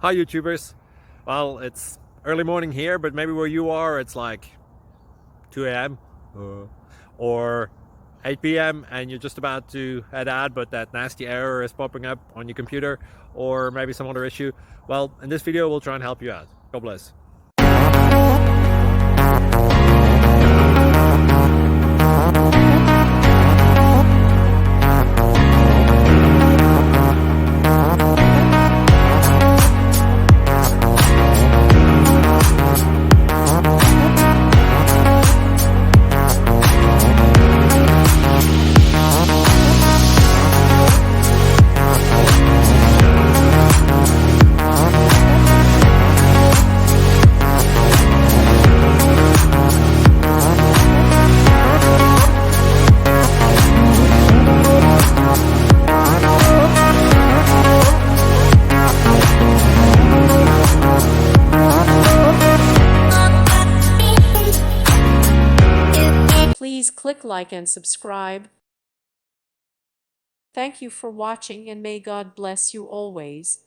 Hi YouTubers. Well, it's early morning here, but maybe where you are it's like 2 a.m. Or 8 p.m. and you're just about to head out, but that nasty error is popping up on your computer, or maybe some other issue. Well, in this video we'll try and help you out. God bless. Please click like and subscribe. Thank you for watching, and may God bless you always.